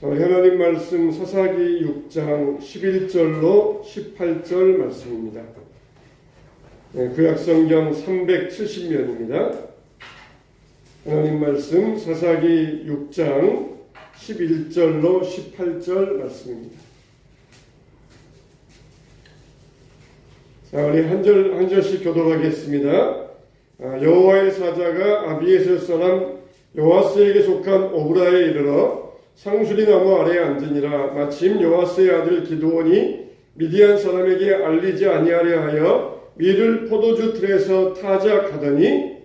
하나님 말씀 사사기 6장 11절로 18절 말씀입니다. 구약성경 370면입니다. 하나님 말씀 사사기 6장 11절로 18절 말씀입니다. 자, 우리 한 절씩 교독하겠습니다. 여호와의 사자가 아비에셀 사람 요아스에게 속한 오브라에 이르러 상수리 나무 아래에 앉으니라. 마침 요아스의 아들 기드온이 미디안 사람에게 알리지 아니하려 하여 밀을 포도주 틀에서 타자 가더니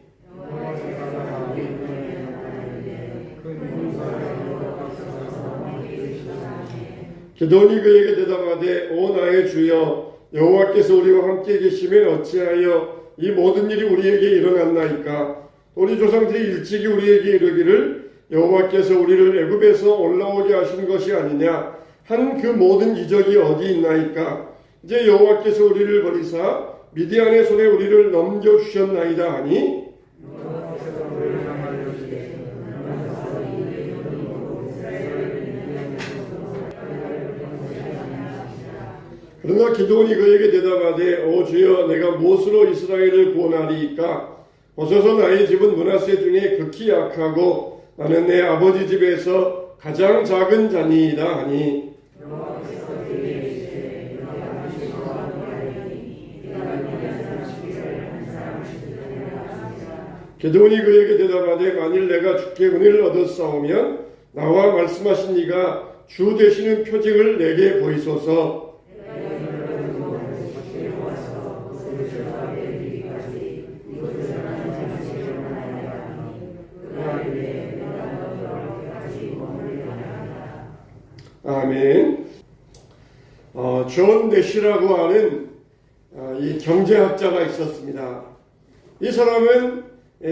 기드온이 그에게 대답하되 오 나의 주여 여호와께서 우리와 함께 계시면 어찌하여 이 모든 일이 우리에게 일어났나이까. 우리 조상들이 일찍이 우리에게 이르기를 여호와께서 우리를 애굽에서 올라오게 하신 것이 아니냐 한 그 모든 이적이 어디 있나이까. 이제 여호와께서 우리를 버리사 미디안의 손에 우리를 넘겨주셨나이다 하니 그러나 기드온이 그에게 대답하되 오 주여 내가 무엇으로 이스라엘을 구원하리이까. 보소서 나의 집은 므낫세 중에 극히 약하고 나는 내 아버지 집에서 가장 작은 자니이다 하니 기드온이 그에게 대답하되 만일 내가 주께 은혜를 얻었사오면 나와 말씀하신 이가 주 되시는 표징을 내게 보이소서. 아멘. 존 내시라고 하는 이 경제학자가 있었습니다. 이 사람은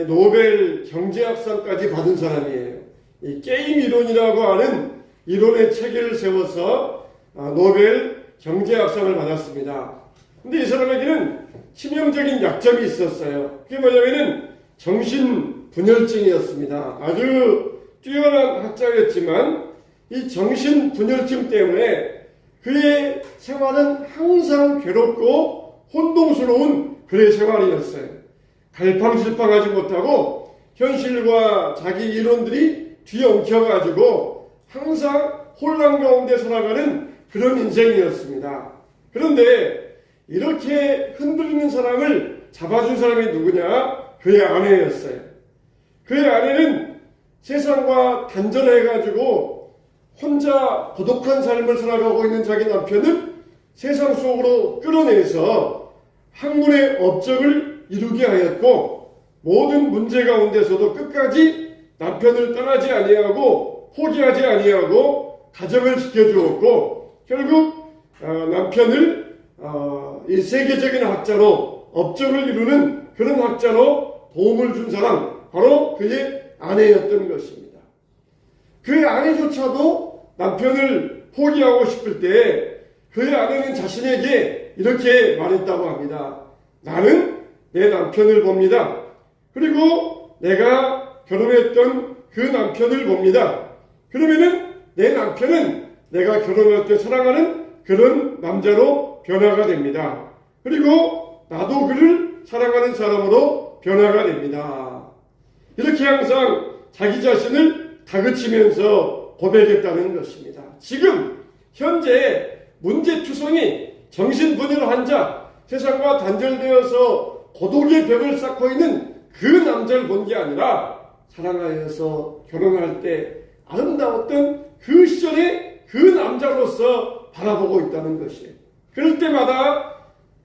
노벨 경제학상까지 받은 사람이에요. 이 게임 이론이라고 하는 이론의 체계를 세워서 노벨 경제학상을 받았습니다. 근데 이 사람에게는 치명적인 약점이 있었어요. 그게 뭐냐면은 정신분열증이었습니다. 아주 뛰어난 학자였지만 이 정신분열증 때문에 그의 생활은 항상 괴롭고 혼동스러운 그의 생활이었어요. 갈팡질팡하지 못하고 현실과 자기 이론들이 뒤엉켜가지고 항상 혼란 가운데 살아가는 그런 인생이었습니다. 그런데 이렇게 흔들리는 사람을 잡아준 사람이 누구냐? 그의 아내였어요. 그의 아내는 세상과 단절해가지고 혼자 고독한 삶을 살아가고 있는 자기 남편을 세상 속으로 끌어내서 학문의 업적을 이루게 하였고 모든 문제 가운데서도 끝까지 남편을 떠나지 아니하고 포기하지 아니하고 가정을 지켜주었고 결국 남편을 이 세계적인 학자로 업적을 이루는 그런 학자로 도움을 준 사람 바로 그의 아내였던 것입니다. 그의 아내조차도 남편을 포기하고 싶을 때 그의 아내는 자신에게 이렇게 말했다고 합니다. 나는 내 남편을 봅니다. 그리고 내가 결혼했던 그 남편을 봅니다. 그러면은 내 남편은 내가 결혼할 때 사랑하는 그런 남자로 변화가 됩니다. 그리고 나도 그를 사랑하는 사람으로 변화가 됩니다. 이렇게 항상 자기 자신을 다그치면서 고백했다는 것입니다. 지금 현재 문제투성이 정신분열한 자, 세상과 단절되어서 고독의 벽을 쌓고 있는 그 남자를 본 게 아니라 사랑하여서 결혼할 때 아름다웠던 그 시절의 그 남자로서 바라보고 있다는 것이에요. 그럴 때마다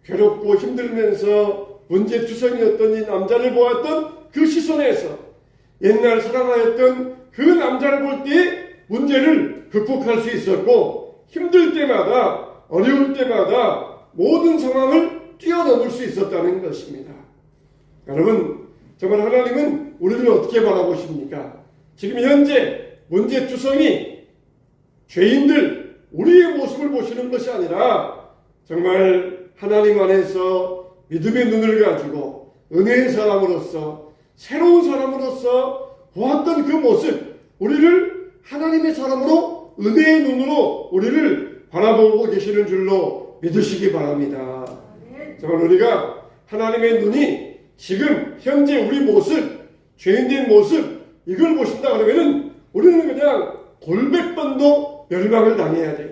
괴롭고 힘들면서 문제투성이었던 이 남자를 보았던 그 시선에서 옛날 사랑하였던 그 남자를 볼 때 문제를 극복할 수 있었고 힘들 때마다 어려울 때마다 모든 상황을 뛰어넘을 수 있었다는 것입니다. 여러분 정말 하나님은 우리를 어떻게 바라보십니까? 지금 현재 문제투성이 죄인들 우리의 모습을 보시는 것이 아니라 정말 하나님 안에서 믿음의 눈을 가지고 은혜의 사람으로서 새로운 사람으로서 보았던 그 모습 우리를 하나님의 사람으로 은혜의 눈으로 우리를 바라보고 계시는 줄로 믿으시기 바랍니다. 정말 우리가 하나님의 눈이 지금 현재 우리 모습, 죄인된 모습 이걸 보신다 그러면은 우리는 그냥 골백번도 멸망을 당해야 돼요.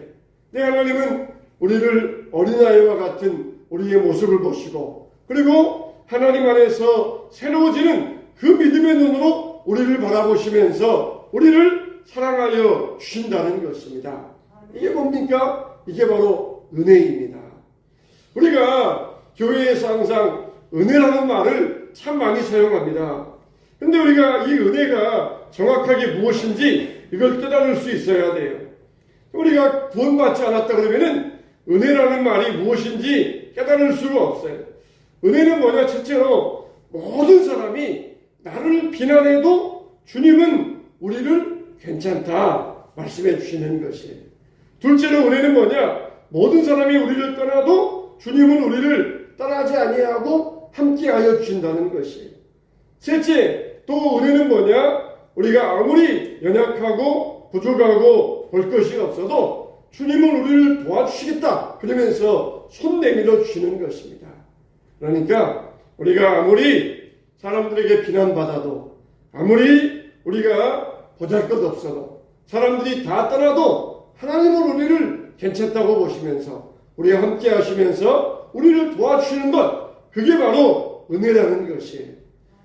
근데 하나님은 우리를 어린아이와 같은 우리의 모습을 보시고 그리고 하나님 안에서 새로워지는 그 믿음의 눈으로 우리를 바라보시면서 우리를 사랑하여 주신다는 것입니다. 이게 뭡니까? 이게 바로 은혜입니다. 우리가 교회에서 항상 은혜라는 말을 참 많이 사용합니다. 근데 우리가 이 은혜가 정확하게 무엇인지 이걸 깨달을 수 있어야 돼요. 우리가 구원받지 않았다 그러면은 은혜라는 말이 무엇인지 깨달을 수가 없어요. 은혜는 뭐냐? 첫째로 모든 사람이 나를 비난해도 주님은 우리를 괜찮다 말씀해 주시는 것이에요. 둘째로 은혜는 뭐냐? 모든 사람이 우리를 떠나도 주님은 우리를 떠나지 아니하고 함께하여 주신다는 것이에요. 셋째, 또 은혜는 뭐냐? 우리가 아무리 연약하고 부족하고 볼 것이 없어도 주님은 우리를 도와주시겠다 그러면서 손 내밀어 주시는 것입니다. 그러니까 우리가 아무리 사람들에게 비난받아도 아무리 우리가 보잘것없어도 사람들이 다 떠나도 하나님은 우리를 괜찮다고 보시면서 우리와 함께 하시면서 우리를 도와주시는 것 그게 바로 은혜라는 것이에요.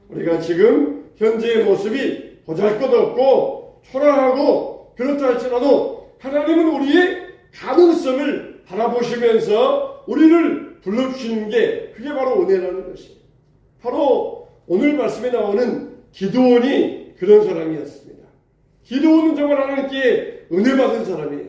우리가 지금 현재의 모습이 보잘것없고 초라하고 그렇다 할지라도 하나님은 우리의 가능성을 바라보시면서 우리를 불러주시는 게 그게 바로 은혜라는 것이에요. 바로 오늘 말씀에 나오는 기드온이 그런 사람이었습니다. 기드온은 정말 하나님께 은혜 받은 사람이에요.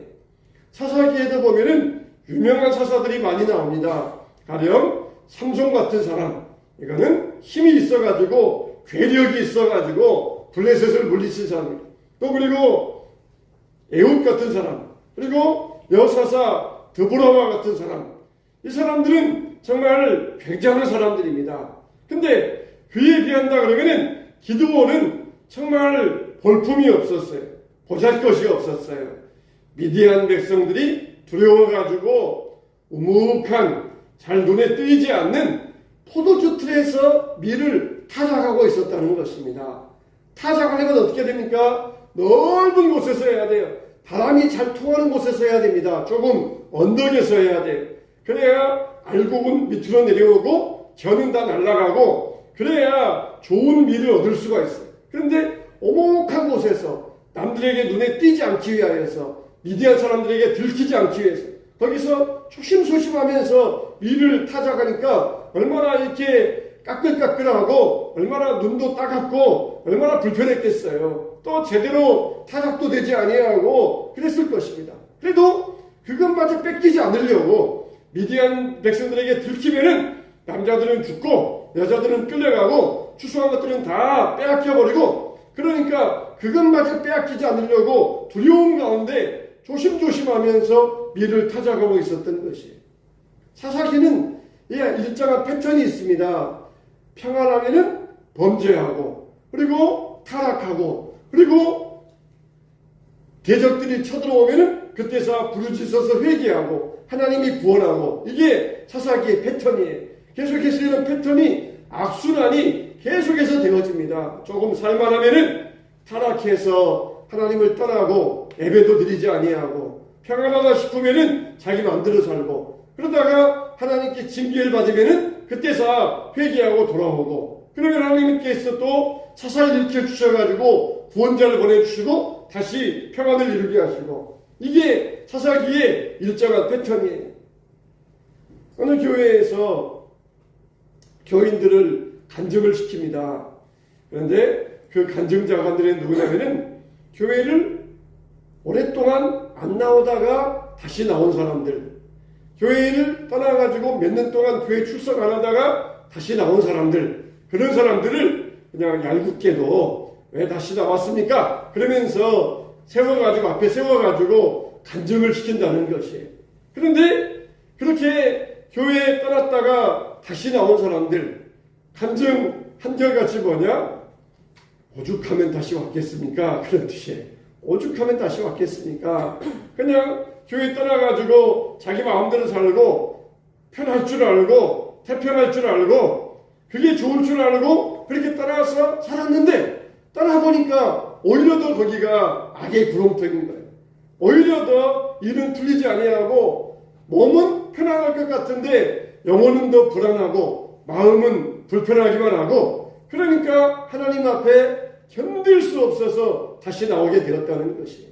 사사기에도 보면은 유명한 사사들이 많이 나옵니다. 가령 삼손 같은 사람, 이거는 힘이 있어가지고 괴력이 있어가지고 블레셋을 물리친 사람입니다. 또 그리고 에훗 같은 사람, 그리고 여사사 드보라와 같은 사람, 이 사람들은 정말 굉장한 사람들입니다. 근데 그에 비한다 그러면은 기드온은 정말 볼품이 없었어요. 보잘것이 없었어요. 미디안 백성들이 두려워가지고 우묵한 잘 눈에 띄지 않는 포도주 틀에서 밀을 타작하고 있었다는 것입니다. 타작하려면 어떻게 됩니까? 넓은 곳에서 해야 돼요. 바람이 잘 통하는 곳에서 해야 됩니다. 조금 언덕에서 해야 돼요. 그래야 알곡은 밑으로 내려오고 겨는 다 날아가고 그래야 좋은 밀을 얻을 수가 있어요. 그런데 오목한 곳에서 남들에게 눈에 띄지 않기 위하여서 미디안 사람들에게 들키지 않기 위해서 거기서 조심조심하면서 밀을 타작하니까 얼마나 이렇게 까끌까끌하고 얼마나 눈도 따갑고 얼마나 불편했겠어요. 또 제대로 타작도 되지 아니하고 그랬을 것입니다. 그래도 그것마저 뺏기지 않으려고 미디안 백성들에게 들키면은 남자들은 죽고 여자들은 끌려가고 추수한 것들은 다 빼앗겨버리고 그러니까 그것마저 빼앗기지 않으려고 두려움 가운데 조심조심하면서 밀을 타작하고 있었던 것이에요. 사사기는 일정한 패턴이 있습니다. 평안하면은 범죄하고 그리고 타락하고 그리고 대적들이 쳐들어오면은 그때서 부르짖어서 회개하고 하나님이 구원하고 이게 사사기의 패턴이에요. 계속해서 이런 패턴이 악순환이 계속해서 되어집니다. 조금 살만하면은 타락해서 하나님을 떠나고 예배도 드리지 아니하고 평안하다 싶으면은 자기 마음대로 살고 그러다가 하나님께 징계를 받으면은 그때서 회개하고 돌아오고 그러면 하나님께서 또 사사를 일으켜 주셔가지고 구원자를 보내주시고 다시 평안을 이루게 하시고 이게 사사기의 일정한 패턴이에요. 어느 교회에서 교인들을 간증을 시킵니다. 그런데 그 간증자가 누구냐면은 교회를 오랫동안 안 나오다가 다시 나온 사람들, 교회를 떠나가지고 몇 년 동안 교회 출석 안 하다가 다시 나온 사람들, 그런 사람들을 그냥 얄궂게도 왜 다시 나왔습니까? 그러면서 세워가지고 앞에 세워가지고 간증을 시킨다는 것이에요. 그런데 그렇게 교회에 떠났다가 다시 나온 사람들 간증 한결같이 뭐냐? 오죽하면 다시 왔겠습니까? 그런 뜻이에요. 오죽하면 다시 왔겠습니까? 그냥 교회 떠나가지고 자기 마음대로 살고 편할 줄 알고 태평할 줄 알고 그게 좋을 줄 알고 그렇게 따라서 살았는데 떠나보니까 오히려 더 거기가 악의 구렁텅인 거예요. 오히려 더 일은 풀리지 아니하고 몸은 편안할 것 같은데 영혼은 더 불안하고 마음은 불편하기만 하고 그러니까 하나님 앞에 견딜 수 없어서 다시 나오게 되었다는 것이.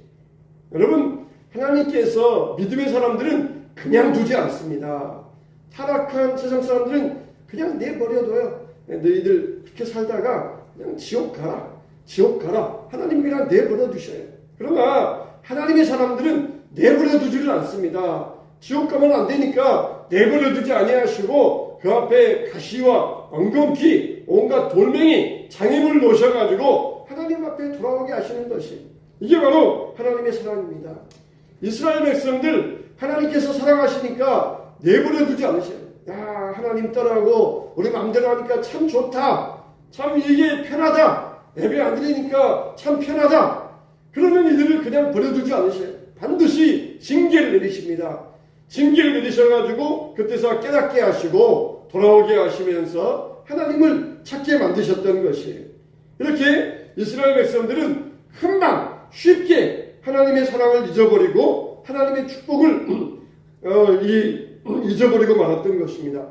여러분, 하나님께서 믿음의 사람들은 그냥 두지 않습니다. 타락한 세상 사람들은 그냥 내버려둬요. 너희들 그렇게 살다가 그냥 지옥 가라. 지옥 가라. 하나님이 그냥 내버려 두셔요. 그러나 하나님의 사람들은 내버려 두지를 않습니다. 지옥 가면 안 되니까 내버려 두지 아니하시고 그 앞에 가시와 엉겅퀴 온갖 돌멩이 장애물을 놓으셔가지고 하나님 앞에 돌아오게 하시는 것이 이게 바로 하나님의 사랑입니다. 이스라엘 백성들 하나님께서 사랑하시니까 내버려 두지 않으셔요. 야, 하나님 따라하고 우리 마음대로 하니까 참 좋다. 참 이게 편하다. 예배 안 드리니까 참 편하다. 그러면 이들을 그냥 버려두지 않으셔요. 반드시 징계를 내리십니다. 징계를 내리셔가지고 그때서 깨닫게 하시고 돌아오게 하시면서 하나님을 찾게 만드셨던 것이에요. 이렇게 이스라엘 백성들은 금방 쉽게 하나님의 사랑을 잊어버리고 하나님의 축복을 잊어버리고 말았던 것입니다.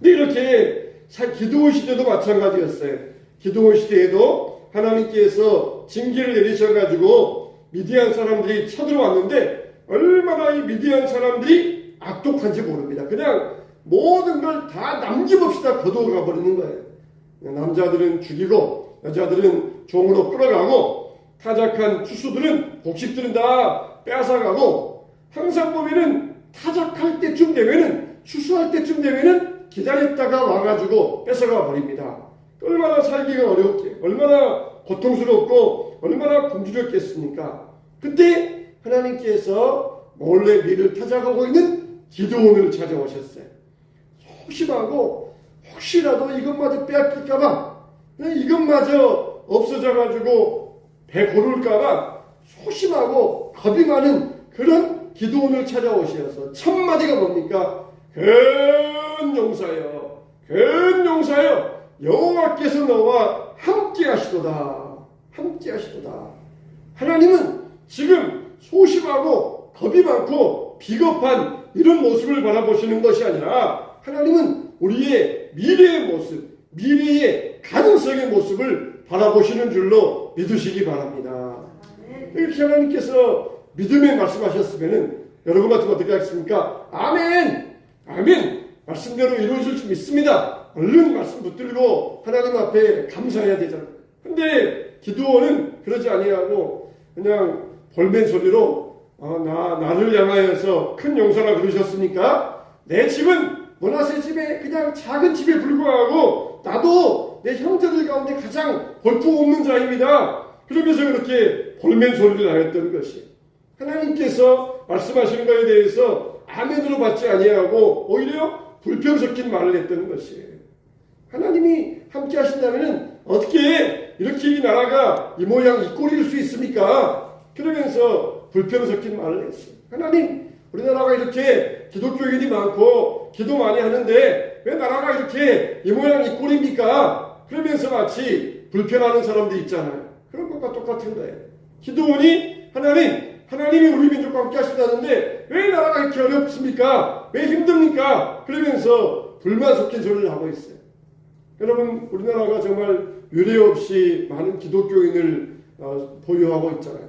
근데 이렇게 기드온 시대도 마찬가지였어요. 기드온 시대에도 하나님께서 징계를 내리셔가지고 미디안 사람들이 쳐들어왔는데 얼마나 이 미디안 사람들이 악독한지 모릅니다. 그냥 모든 걸 다 남김없이 다 거두어가 버리는 거예요. 남자들은 죽이고 여자들은 종으로 끌어가고 타작한 추수들은 곡식들은 다 빼앗아가고 항상 보면은 타작할 때쯤 되면은 추수할 때쯤 되면은 기다렸다가 와가지고 뺏어가 버립니다. 얼마나 살기가 어렵게 얼마나 고통스럽고 얼마나 굶주렸겠습니까? 그때 하나님께서 몰래 밀을 타작하고 있는 기드온을 찾아오셨어요. 소심하고 혹시라도 이것마저 빼앗길까봐 이것마저 없어져가지고 배 고를까봐 소심하고 겁이 많은 그런 기드온을 찾아오셔서 첫 마디가 뭡니까? 큰 용사여, 큰 용사여, 여호와께서 너와 함께 하시도다. 함께 하시도다. 하나님은 지금 소심하고 겁이 많고 비겁한 이런 모습을 바라보시는 것이 아니라 하나님은 우리의 미래의 모습, 미래의 가능성의 모습을 바라보시는 줄로 믿으시기 바랍니다. 이렇게 하나님께서 믿음에 말씀하셨으면 여러분 같으면 어떻게 하겠습니까? 아멘! 아멘! 말씀대로 이루어질 수 믿습니다. 얼른 말씀 붙들고 하나님 앞에 감사해야 되잖아요. 근데 기드온은 그러지 아니하고 그냥 볼멘 소리로 나를 향하여서 큰 용사라 그러셨으니까 내 집은 므낫세 집에 그냥 작은 집에 불과하고 나도 내 형제들 가운데 가장 볼품없는 자입니다. 그러면서 그렇게 볼멘 소리를 하였던 것이 하나님께서 말씀하시는 것에 대해서 아멘으로 받지 아니하고 오히려 불평 섞인 말을 했던 것이에요. 하나님이 함께 하신다면 어떻게 이렇게 이 나라가 이 모양 이 꼴일 수 있습니까? 그러면서 불평 섞인 말을 했어요. 하나님, 우리나라가 이렇게 기독교인이 많고 기도 많이 하는데 왜 나라가 이렇게 이 모양 이 꼴입니까? 그러면서 마치 불평하는 사람들 있잖아요. 그런 것과 똑같은 거예요. 기도원이 하나님이 우리 민족과 함께 하신다는데 왜 나라가 이렇게 어렵습니까? 왜 힘듭니까? 그러면서 불만 섞인 소리를 하고 있어요. 여러분, 우리나라가 정말 유례 없이 많은 기독교인을 보유하고 있잖아요.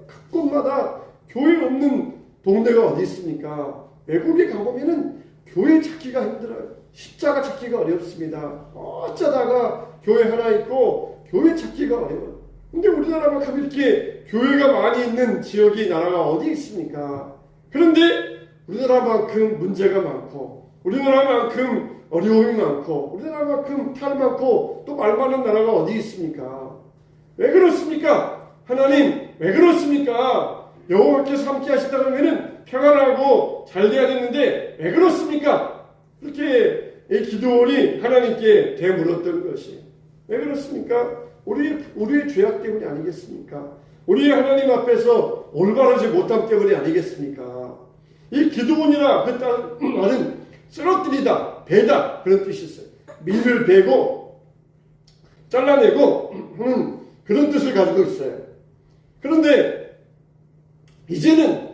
각 곳마다 교회 없는 동네가 어디 있습니까? 외국에 가보면은 교회 찾기가 힘들어요. 십자가 찾기가 어렵습니다. 어쩌다가 교회 하나 있고 교회 찾기가 어려워요. 근데 우리나라만 가면 이렇게 교회가 많이 있는 지역이 나라가 어디 있습니까? 그런데 우리나라만큼 문제가 많고 우리나라만큼 어려움이 많고 우리나라만큼 탈 많고 또 말 많은 나라가 어디 있습니까? 왜 그렇습니까? 하나님 왜 그렇습니까? 여호와께서 함께 하시다 그러면은 평안하고 잘 돼야 되는데 왜 그렇습니까? 이렇게 기드온이 하나님께 되물었던 것이 왜 그렇습니까? 우리의 죄악 때문이 아니겠습니까? 우리 하나님 앞에서 올바르지 못함 때문이 아니겠습니까? 이 기드온이라 그 말은 쓰러뜨리다, 베다 그런 뜻이 있어요. 밀을 베고 잘라내고 하는 그런 뜻을 가지고 있어요. 그런데 이제는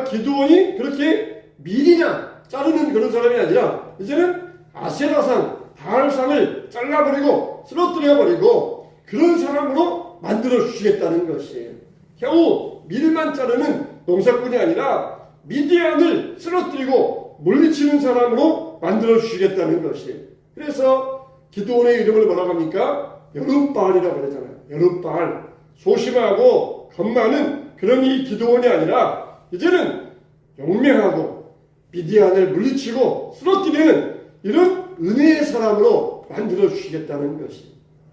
기드온이 그렇게 밀이나 자르는 그런 사람이 아니라 이제는 아세라상, 바알상을 잘라버리고 쓰러뜨려버리고 그런 사람으로 만들어 주시겠다는 것이에요. 겨우 밀만 자르는 농사꾼이 아니라 미디안을 쓰러뜨리고 물리치는 사람으로 만들어 주시겠다는 것이에요. 그래서 기드온의 이름을 뭐라고 합니까? 여룻바알이라고 그러잖아요. 여룻바알. 소심하고 겁 많은 그런 이 기드온이 아니라 이제는 용맹하고 미디안을 물리치고 쓰러뜨리는 이런 은혜의 사람으로 만들어 주시겠다는 것이.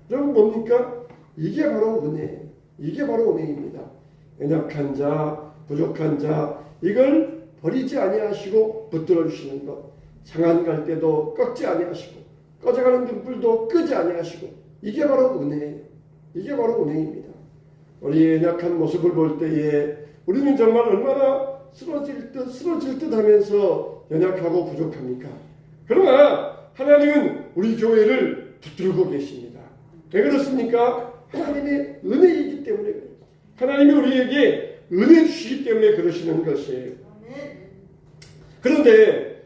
여러분 뭡니까? 이게 바로 은혜예요. 이게 바로 은혜입니다. 연약한 자, 부족한 자 이걸 버리지 아니하시고 붙들어 주시는 것. 상한 갈 때도 꺾지 아니하시고 꺼져가는 등불도 끄지 아니하시고 이게 바로 은혜예요. 이게 바로 은혜입니다. 우리 연약한 모습을 볼 때에 우리는 정말 얼마나 쓰러질 듯 하면서 연약하고 부족합니까? 그러나 하나님은 우리 교회를 붙들고 계십니다. 왜 그렇습니까? 하나님의 은혜이기 때문에 그래요. 하나님이 우리에게 은혜 주시기 때문에 그러시는 것이에요. 그런데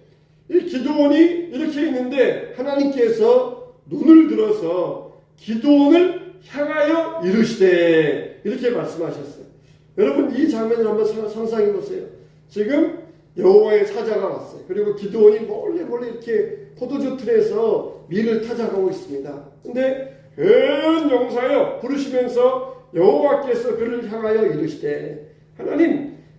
이 기드온이 이렇게 있는데 하나님께서 눈을 들어서 기드온을 향하여 이르시되 이렇게 말씀하셨어요. 여러분 이 장면을 한번 상상해 보세요. 지금 여호와의 사자가 왔어요. 그리고 기드온이 몰래 이렇게 포도주 틀에서 밀을 타작하고 있습니다. 근데 큰 용사여 부르시면서 여호와께서 그를 향하여 이르시되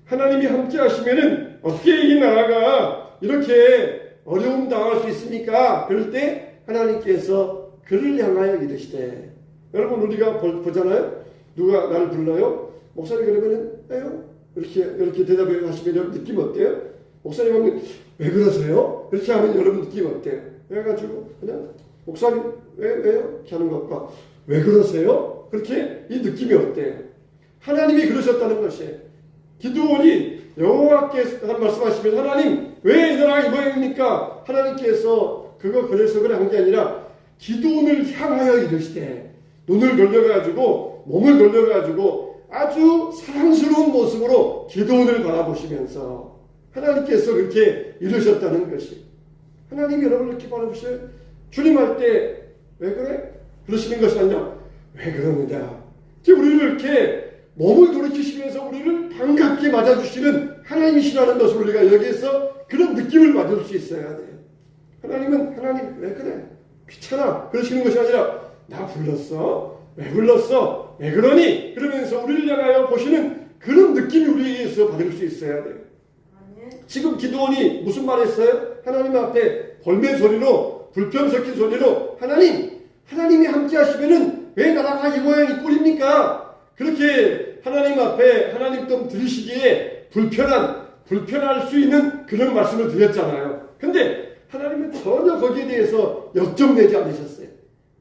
하나님이 함께 하시면은 어떻게 이 나라가 이렇게 어려움 당할 수 있습니까? 그럴 때 하나님께서 그를 향하여 이르시되 여러분 우리가 보잖아요. 누가 나를 불러요? 목사님 그러면은 왜요? 이렇게 대답을 하시면 여러분 느낌 어때요? 목사님 하면 왜 그러세요? 이렇게 하면 여러분 느낌 어때요? 그래가지고 그냥 목사님 왜요? 이렇게 하는 것과 왜 그러세요? 그렇게 이 느낌이 어때요? 하나님이 그러셨다는 것이에요. 기드온이 여호와께서 말씀하시면 하나님 왜 이 나라가 이 모양입니까? 하나님께서 그래서 한 게 아니라 기드온을 향하여 이르시되 눈을 돌려가지고 몸을 돌려가지고 아주 사랑스러운 모습으로 기드온을 바라보시면서 하나님께서 그렇게 이르셨다는 것이. 하나님이 여러분을 이렇게 바라보셔요. 주님 할 때 왜 그래? 그러시는 것이 아니라 왜 그러느냐. 우리를 이렇게 몸을 돌이키시면서 우리를 반갑게 맞아주시는 하나님이시라는 것을 우리가 여기에서 그런 느낌을 받을 수 있어야 돼요. 하나님 왜 그래? 귀찮아. 그러시는 것이 아니라 나 불렀어? 왜 불렀어? 왜 그러니? 그러면서 우리를 향하여 보시는 그런 느낌이 우리에게서 받을 수 있어야 돼요. 지금 기드온이 무슨 말 했어요? 하나님 앞에 벌매 소리로 불평 섞인 소리로 하나님이 함께 하시면은 왜 나라가 이 모양 이 꼴입니까? 그렇게 하나님 앞에 하나님 좀 들으시기에 불편할 수 있는 그런 말씀을 드렸잖아요. 근데 하나님은 전혀 거기에 대해서 역정내지 않으셨어요.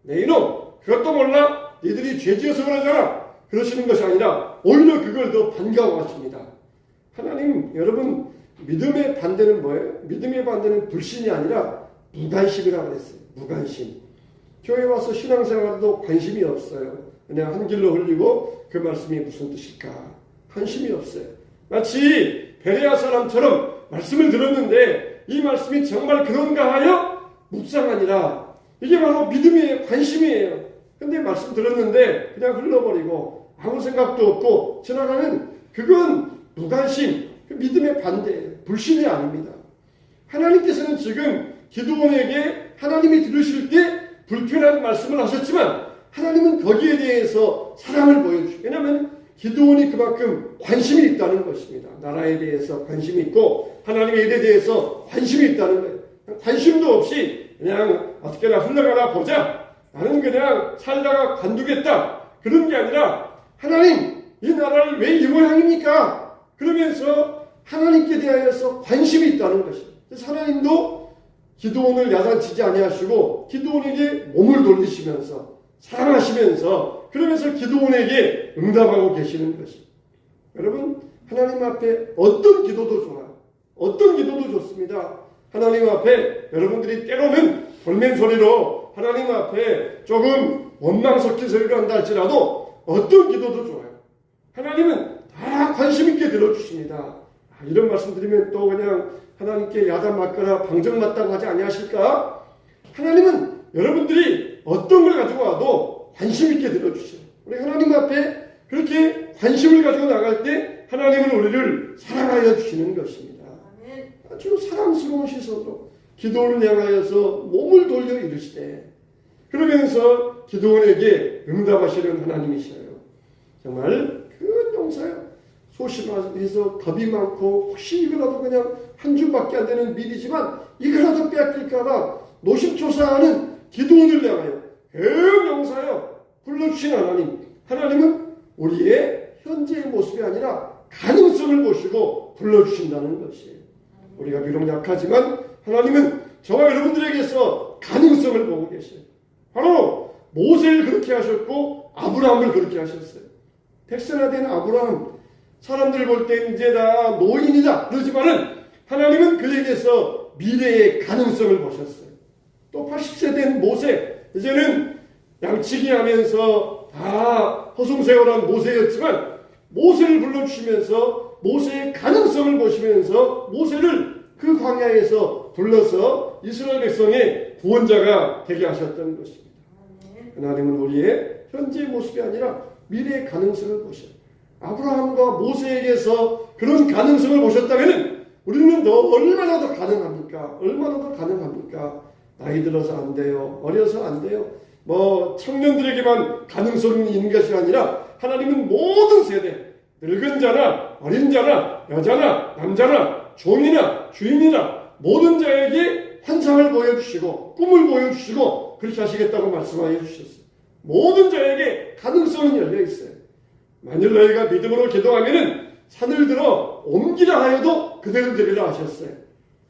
내 이놈 그것도 몰라? 니들이 죄지어서 그러잖아. 그러시는 것이 아니라 오히려 그걸 더 반가워하십니다. 하나님 여러분 믿음의 반대는 뭐예요? 믿음의 반대는 불신이 아니라 무관심이라고 그랬어요. 무관심. 교회 와서 신앙생활도 관심이 없어요. 그냥 한 길로 흘리고 그 말씀이 무슨 뜻일까? 관심이 없어요. 마치 베레아 사람처럼 말씀을 들었는데 이 말씀이 정말 그런가 하여 묵상하니라. 이게 바로 믿음의 관심이에요. 근데 말씀 들었는데 그냥 흘러버리고 아무 생각도 없고 지나가는 그건 무관심, 그 믿음의 반대예요. 불신이 아닙니다. 하나님께서는 지금 기드온에게 하나님이 들으실 때 불편한 말씀을 하셨지만 하나님은 거기에 대해서 사랑을 보여주시고 왜냐하면 기드온이 그만큼 관심이 있다는 것입니다. 나라에 대해서 관심이 있고 하나님의 일에 대해서 관심이 있다는 거예요. 관심도 없이 그냥 어떻게나 흘러가나 보자. 나는 그냥 살다가 관두겠다. 그런 게 아니라 하나님 이 나라를 왜 이 모양입니까? 그러면서 하나님께 대하여서 관심이 있다는 것입니다. 그래서 하나님도 기드온을 야단치지 아니하시고 기드온에게 몸을 돌리시면서 사랑하시면서 그러면서 기도원에게 응답하고 계시는 것입니다. 여러분, 하나님 앞에 어떤 기도도 좋아요. 어떤 기도도 좋습니다. 하나님 앞에 여러분들이 때로는 돌멘 소리로 하나님 앞에 조금 원망 섞인 소리를 한다 할지라도 어떤 기도도 좋아요. 하나님은 다 관심 있게 들어주십니다. 이런 말씀 드리면 또 그냥 하나님께 야단 맞거나 방정 맞다고 하지 아니하실까? 하나님은 여러분들이 어떤 걸 가지고 와도 관심 있게 들어주셔요. 우리 하나님 앞에 그렇게 관심을 가지고 나갈 때 하나님은 우리를 사랑하여 주시는 것입니다. 아주 사랑스러운 시선으로 기도를 향하여서 몸을 돌려 이르시되 그러면서 기도원에게 응답하시는 하나님이셔요. 정말 큰 용사요. 소심해서 겁이 많고 혹시 이거라도 그냥 한 주밖에 안 되는 일이지만 이거라도 빼앗길까봐 노심초사하는 기도원을 향하여 큰 용사요. 불러주신 하나님. 하나님은 우리의 현재의 모습이 아니라 가능성을 보시고 불러주신다는 것이에요. 우리가 비록 약하지만 하나님은 저와 여러분들에게서 가능성을 보고 계셔요. 바로 모세를 그렇게 하셨고 아브라함을 그렇게 하셨어요. 백성화된 아브라함, 사람들 볼 때 이제 다 노인이다 그러지만은 하나님은 그에게서 미래의 가능성을 보셨어요. 또 80세 된 모세, 이제는 양치기 하면서 다 허송세월한 모세였지만 모세를 불러주시면서 모세의 가능성을 보시면서 모세를 그 광야에서 불러서 이스라엘 백성의 구원자가 되게 하셨던 것입니다. 하나님은 우리의 현재의 모습이 아니라 미래의 가능성을 보셔요. 아브라함과 모세에게서 그런 가능성을 보셨다면 우리는 얼마나 더 가능합니까? 얼마나 더 가능합니까? 나이 들어서 안 돼요. 어려서 안 돼요. 청년들에게만 가능성이 있는 것이 아니라 하나님은 모든 세대, 늙은 자나 어린 자나 여자나 남자나 종이나 주인이나 모든 자에게 환상을 보여주시고 꿈을 보여주시고 그렇게 하시겠다고 말씀하여 주셨어요. 모든 자에게 가능성은 열려 있어요. 만일 너희가 믿음으로 기도하면은 산을 들어 옮기라 하여도 그대로 되리라 하셨어요.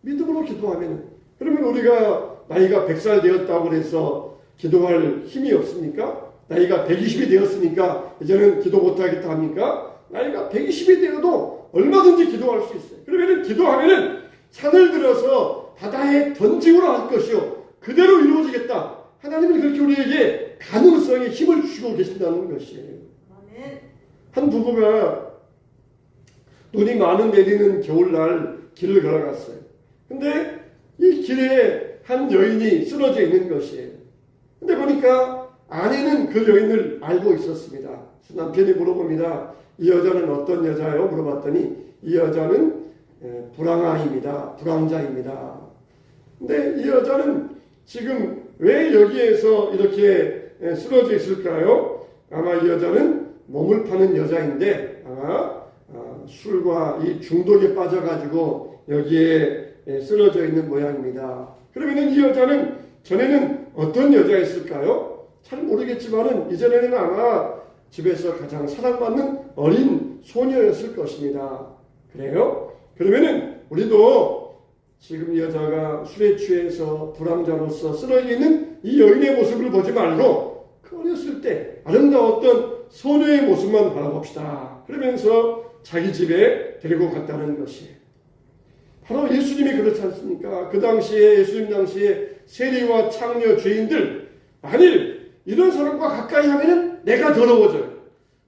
믿음으로 기도하면은. 그러면 우리가 나이가 100살 되었다고 해서 기도할 힘이 없습니까? 나이가 120이 되었으니까 이제는 기도 못하겠다 합니까? 나이가 120이 되어도 얼마든지 기도할 수 있어요. 그러면은 기도하면은 산을 들어서 바다에 던지고라 할 것이요 그대로 이루어지겠다. 하나님은 그렇게 우리에게 가능성에 힘을 주시고 계신다는 것이에요. 한 부부가 눈이 많은 내리는 겨울날 길을 걸어갔어요. 근데 이 길에 한 여인이 쓰러져 있는 것이에요. 근데 보니까 아내는 그 여인을 알고 있었습니다. 남편이 물어봅니다. 이 여자는 어떤 여자예요? 물어봤더니 이 여자는 불황아입니다. 불황자입니다. 근데 이 여자는 지금 왜 여기에서 이렇게 쓰러져 있을까요? 아마 이 여자는 몸을 파는 여자인데 아마 술과 이 중독에 빠져가지고 여기에 쓰러져 있는 모양입니다. 그러면 이 여자는 전에는 어떤 여자였을까요? 잘 모르겠지만은 이전에는 아마 집에서 가장 사랑받는 어린 소녀였을 것입니다. 그래요? 그러면은 우리도 지금 이 여자가 술에 취해서 불황자로서 쓰러져 있는 이 여인의 모습을 보지 말고 그 어렸을 때 아름다웠던 소녀의 모습만 바라봅시다. 그러면서 자기 집에 데리고 갔다는 것이에요. 바로 예수님이 그렇지 않습니까? 그 당시에 예수님 당시에 세리와 창녀 죄인들 만일 이런 사람과 가까이 하면은 내가 더러워져요.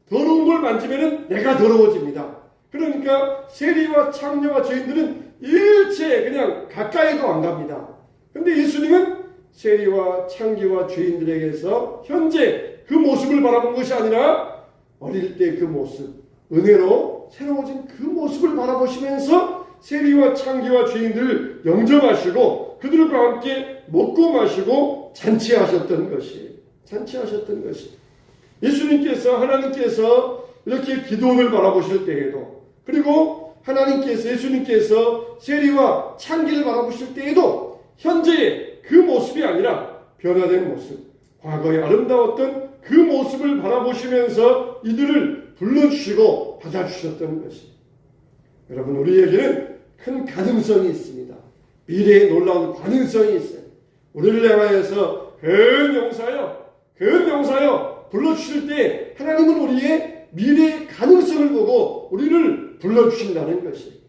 더러운 걸 만지면은 내가 더러워집니다. 그러니까 세리와 창녀와 죄인들은 일체 그냥 가까이도 안 갑니다. 근데 예수님은 세리와 창기와 죄인들에게서 현재 그 모습을 바라본 것이 아니라 어릴 때 그 모습, 은혜로 새로워진 그 모습을 바라보시면서 세리와 창기와 죄인들을 영접하시고 그들과 함께 먹고 마시고 잔치하셨던 것이에요. 잔치하셨던 것이. 예수님께서 하나님께서 이렇게 기도원을 바라보실 때에도 그리고 하나님께서 예수님께서 세리와 창기를 바라보실 때에도 현재의 그 모습이 아니라 변화된 모습, 과거에 아름다웠던 그 모습을 바라보시면서 이들을 불러주시고 받아주셨던 것이. 여러분 우리에게는 큰 가능성이 있습니다. 미래에 놀라운 가능성이 있어요. 우리를 향하여서 큰 용사여 그 용사여 불러주실 때 하나님은 우리의 미래의 가능성을 보고 우리를 불러주신다는 것이.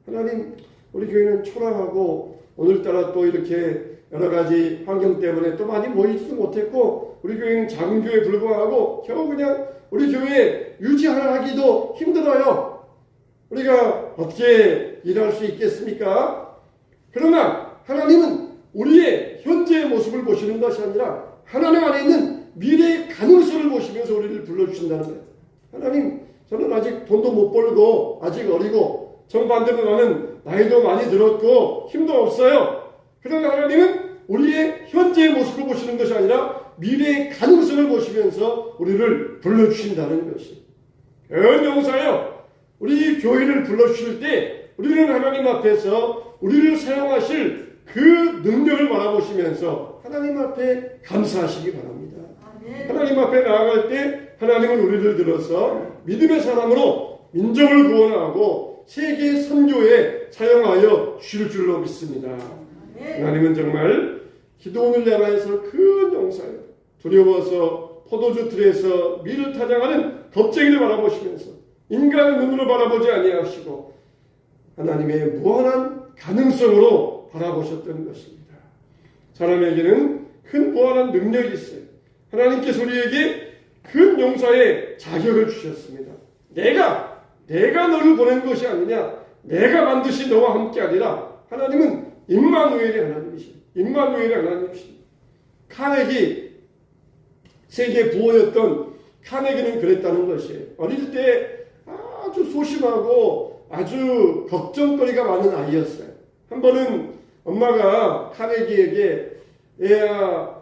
하나님, 우리 교회는 초라하고 오늘따라 또 이렇게 여러 가지 환경 때문에 또 많이 모이지도 못했고 우리 교회는 작은 교회에 불과하고 겨우 그냥 우리 교회 유지하기도 힘들어요. 우리가 어떻게 일할 수 있겠습니까? 그러나 하나님은 우리의 현재의 모습을 보시는 것이 아니라 하나님 안에 있는 미래의 가능성을 보시면서 우리를 불러주신다는 거예요. 하나님, 저는 아직 돈도 못 벌고 아직 어리고 정반대로 나는 나이도 많이 들었고 힘도 없어요. 그러나 하나님은 우리의 현재의 모습을 보시는 것이 아니라 미래의 가능성을 보시면서 우리를 불러주신다는 것이. 용사여, 우리 교회를 불러주실 때 우리는 하나님 앞에서 우리를 사용하실 그 능력을 바라보시면서 하나님 앞에 감사하시기 바랍니다. 아멘. 하나님 앞에 나아갈 때 하나님은 우리를 들어서 믿음의 사람으로 민족을 구원하고 세계 선교에 사용하여 주실 줄로 믿습니다. 아멘. 하나님은 정말 기도원을 향하여서 큰 용사여, 두려워서 포도주 틀에서 밀을 타장하는 겁쟁이를 바라보시면서 인간의 눈으로 바라보지 아니하시고 하나님의 무한한 가능성으로 바라보셨던 것입니다. 사람에게는 큰 무한한 능력이 있어요. 하나님께서 우리에게 큰 용사의 자격을 주셨습니다. 내가 너를 보낸 것이 아니냐, 내가 반드시 너와 함께 하리라. 하나님은 임마누엘의 하나님이십니다. 임마누엘의 하나님이십니다. 카네기, 세계 부호였던 카네기는 그랬다는 것이에요. 어릴 때 아주 소심하고 아주 걱정거리가 많은 아이였어요. 한 번은 엄마가 카네기에게 애야,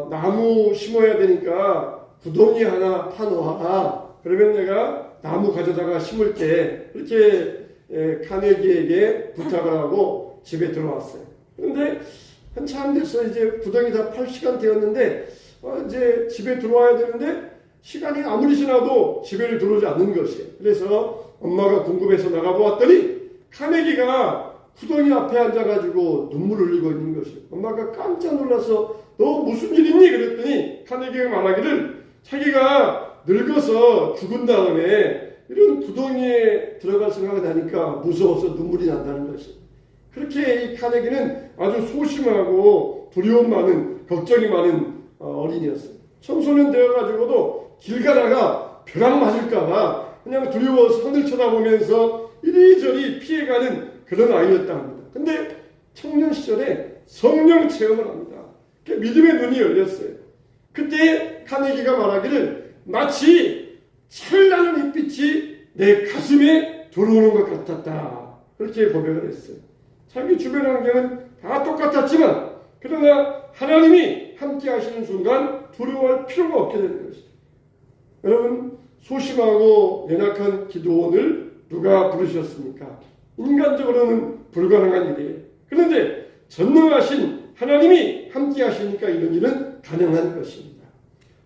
나무 심어야 되니까 구덩이 하나 파놓아라. 그러면 내가 나무 가져다가 심을게. 이렇게 카네기에게 부탁을 하고 집에 들어왔어요. 그런데 한참 됐어. 이제 구덩이 다 팔 시간 되었는데 이제 집에 들어와야 되는데 시간이 아무리 지나도 집에 들어오지 않는 것이에요. 그래서 엄마가 궁금해서 나가보았더니 카네기가 구덩이 앞에 앉아가지고 눈물을 흘리고 있는 것이에요. 엄마가 깜짝 놀라서 너 무슨 일 있니? 그랬더니 카네기가 말하기를 자기가 늙어서 죽은 다음에 이런 구덩이에 들어갈 생각이 나니까 무서워서 눈물이 난다는 것이에요. 그렇게 이 카네기는 아주 소심하고 두려움 많은, 걱정이 많은 어린이였어요. 청소년 되어가지고도 길 가다가 벼락 맞을까봐 그냥 두려워서 하늘 쳐다보면서 이리저리 피해가는 그런 아이였다 합니다. 근데 청년 시절에 성령 체험을 합니다. 믿음의 눈이 열렸어요. 그때 카네기가 말하기를 마치 찬란한 햇빛이 내 가슴에 들어오는 것 같았다. 그렇게 고백을 했어요. 자기 주변 환경은 다 똑같았지만 그러나 하나님이 함께 하시는 순간 두려워할 필요가 없게 되는 것이죠. 여러분, 소심하고 연약한 기도원을 누가 부르셨습니까? 인간적으로는 불가능한 일이에요. 그런데 전능하신 하나님이 함께 하시니까 이런 일은 가능한 것입니다.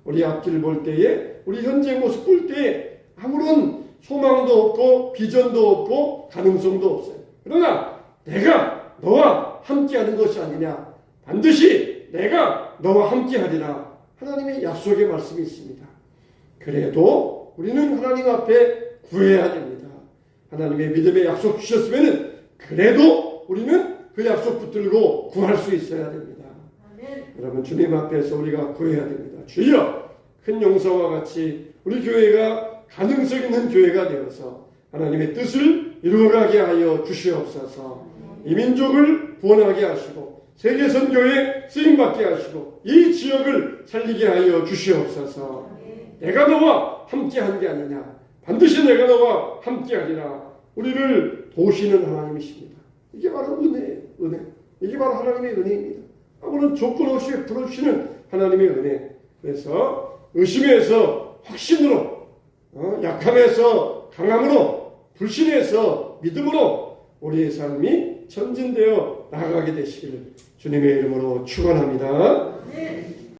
우리 앞길을 볼 때에, 우리 현재 모습 볼 때에 아무런 소망도 없고 비전도 없고 가능성도 없어요. 그러나 내가 너와 함께하는 것이 아니냐, 반드시 내가 너와 함께하리라. 하나님의 약속의 말씀이 있습니다. 그래도 우리는 하나님 앞에 구해야 됩니다. 하나님의 믿음의 약속 주셨으면 그래도 우리는 그 약속 붙들고 구할 수 있어야 됩니다. 아멘. 여러분, 주님 앞에서 우리가 구해야 됩니다. 주여, 큰 용사와 같이 우리 교회가 가능성 있는 교회가 되어서 하나님의 뜻을 이루어가게 하여 주시옵소서. 이 민족을 구원하게 하시고 세계 선교에 쓰임받게 하시고 이 지역을 살리게 하여 주시옵소서. 내가 너와 함께한 게 아니냐, 반드시 내가 너와 함께하리라. 우리를 도우시는 하나님이십니다. 이게 바로 은혜예요. 은혜. 이게 바로 하나님의 은혜입니다. 아무런 조건 없이 풀어주시는 하나님의 은혜. 그래서 의심에서 확신으로, 약함에서 강함으로, 불신에서 믿음으로 우리의 삶이 전진되어 나아가게 되시기를 주님의 이름으로 축원합니다. 네.